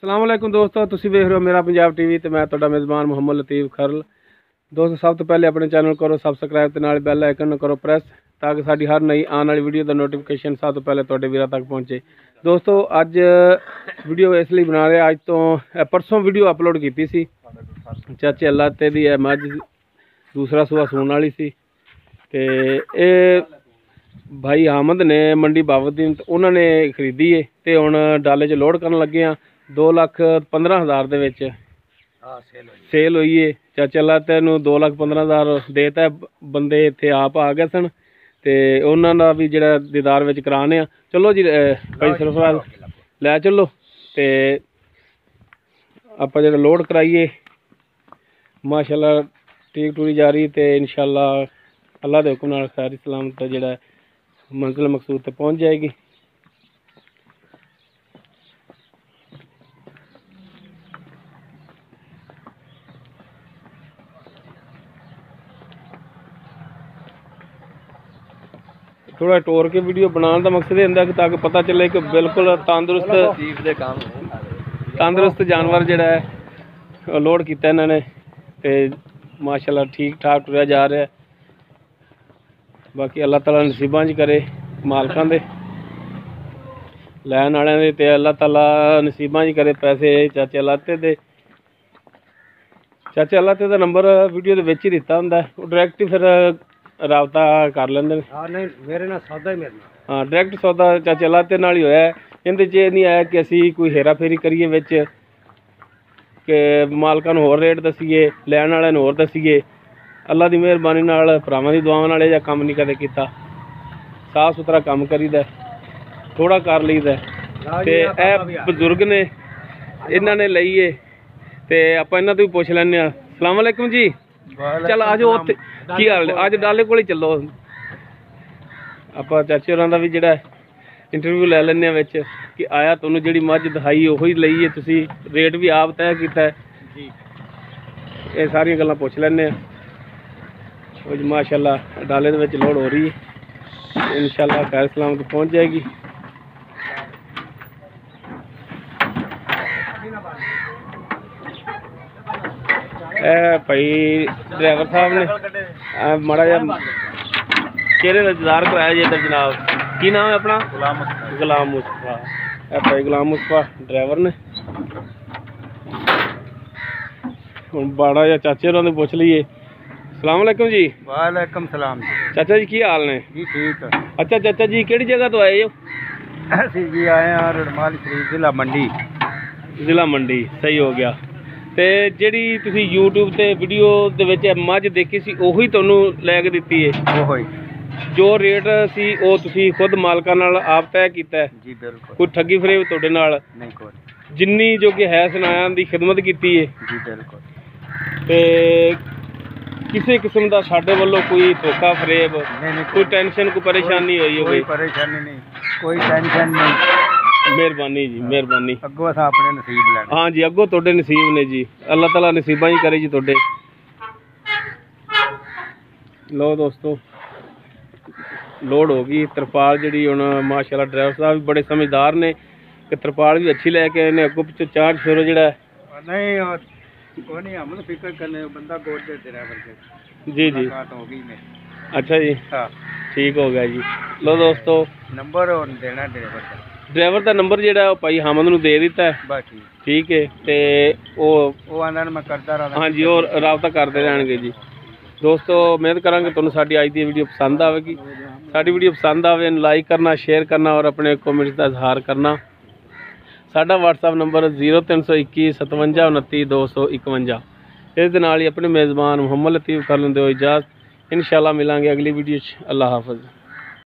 अस्सलामुअलैकुम दोस्तों, तुसीं वेख रहे हो मेरा पंजाब टीवी ते मैं तुहाडा मेज़बान मुहम्मद लतीफ़ खरल। दोस्तों सब तो पहले अपने चैनल करो सबसक्राइब ते नाल बैल आइकन करो प्रेस ताकि साडी हर नई आने वाली वीडियो का नोटिफिकेशन सब तो पहले तुहाडे वीरां तक पहुँचे। दोस्तों अज वीडियो इसलिए बना रहे, अज तो परसों वीडियो अपलोड की सी चाचे अल्लाह ते दी मझ दूसरा सूआ सून वाली सी ते भाई हामद ने मंडी बाबुद्दीन उन्होंने खरीदी है तो हुण डाले च लोड करन लगे हाँ। 2,15,000 दे विच सेल हुई है। चाचा अल्लाह तेनू 2,15,000 देता। बंदे इत्थे आप आ गए सन ते उन्हां दा भी जिहड़ा दीदार विच कराने आ। चलो जी भाई सरफराज लै चलो ते आपां जिहड़ा लोड कराइए माशाअल्लाह ठीक टूरी जा रही ते इंशाअल्लाह अल्लाह दे हुक्म नाल खैर सलामत जिहड़ा मंजिल मकसूद तक पहुँच जाएगी। थोड़ा टोर के वीडियो बनाने का मकसद ये होंदा कि ताकि पता चले कि बिल्कुल तंदुरुस्त जानवर जिहड़ा है लोड किया इन्होंने ते माशाअल्लाह ठीक ठाक टुरिया जा रहा है। बाकी अल्लाह ताला नसीबां च करे मालकां दे लैन वाले दे ते अल्लाह ताला नसीबां च करे पैसे चाचे अल्लाह दे। चाचे अल्लाह दा नंबर वीडियो दे विच ही दिता हुंदा है, वो डायरैक्ट फिर राबता कर लेंदे ने। हाँ नहीं मेरे नाल सौदा ही मेरे नाल, हाँ डायरैक्ट सौदा चाचे अल्लाह ते नाल ही होया है। इहदे च नहीं आया कि असी कोई हेरा फेरी करिए विच कि मालकां नूं होर रेट दसीए लैण वालिआं नूं होर दसीए। अल्लाह दी मेहरबानी नाल भरावां दी दुआवां नाल इह काम नहीं कदे कीता। साफ सुथरा काम करीदा थोड़ा कर लईदा ते इह बजुर्ग ने इन्हां ने लई है ते आपां इन्हां तों भी पुछ लैंदे आ। अस्सलाम वालेकुम जी, चल आ जाओ उत्थे की हाल अज डाले कोल चलो आप चाचे होरां दा भी जिहड़ा इंटरव्यू लै लैंदे आ विच कि आया तुहानूं जिहड़ी मझ दिखाई ओही लई है, तुसीं रेट भी आप तय कीता है। ये सारियां गल्लां पुछ लैंदे आ। माशाअल्लाह डाले दे विच लोड हो रही है, इंशाअल्लाह खैर सलामत पहुँच जाएगी। भाई ड्राइवर साहब ने माड़ा जा चेहरे का इंतजार कराया जी इधर जनाब। की नाम है अपना? गुलाम मुस्तफा। भाई गुलाम मुस्तफा ड्राइवर ने हुण बाड़ा जा चाचे होरां ने पुछ लईए। अस्सलाम वालेकुम जी। वालेकुम सलाम जी। चाचा जी की हाल ने? जी ठीक है। अच्छा चाचा जी किहड़ी जगह तो आए हो? असीं जी आए हैं रड़माल शरीफ जिला मंडी। जिला मंडी सही हो गया। ते जिहड़ी तुसीं यूट्यूब ते वीडियो दे विच मझ देखी सी ओही तुहानूं लै के दित्ती है? ओही जो रेट सी वो तुसीं खुद मालकां नाल आप तय कीता है? जी बिल्कुल। कोई ठगी फरेब तुहाडे नाल नहीं? कोई जिन्नी जो कि है सनाया दी खिदमत कीती है? जी बिल्कुल। ते किसी किस्म का साडे वल्लों कोई धोखा फरेब नहीं, कोई टेंशन कोई परेशानी होई होवे? कोई परेशानी नहीं, कोई टेंशन नहीं। मेहरबानी जी मेहरबानी। अगों असां अपने नसीब लैणे। हाँ जी अगों तुहाडे नसीब ने जी, अल्लाह ताला नसीबां ही करे जी तुहाडे। लो दोस्तों लोड हो गई तरपाल जी हुण माशाअल्लाह ड्राइवर साहब भी बड़े समझदार ने कि तरपाल भी अच्छी लैके आए ने। अगों पिछों चार्ज फिर जिहड़ा नहीं कोई नहीं हम फिक्र करने बंदा गोद दे ड्राइवर के। जी जी हो गई ने। अच्छा जी हाँ ठीक हो गया जी। लो दोस्तों नंबर और देना ड्राइवर का नंबर जिहड़ा भाई हामद नूं दे दिता है। बस ठीक है ते वो आंदा मैं करता रहा। हाँ जी और राबता करते रहणगे जी। दोस्तों उम्मीद करांगे तुहानूं साडी अज दी वीडियो पसंद आवेगी। साडी वीडियो पसंद आवे लाइक करना शेयर करना और अपने कमेंट्स का इजहार करना। साडा WhatsApp नंबर 0321 57 29 251। इस दे नाल ही अपने मेज़बान मुहम्मद लतीफ़ खरल दिओ इजाज़त। इंशाअल्लाह मिलांगे अगली वीडियो। अल्लाह हाफ़िज़।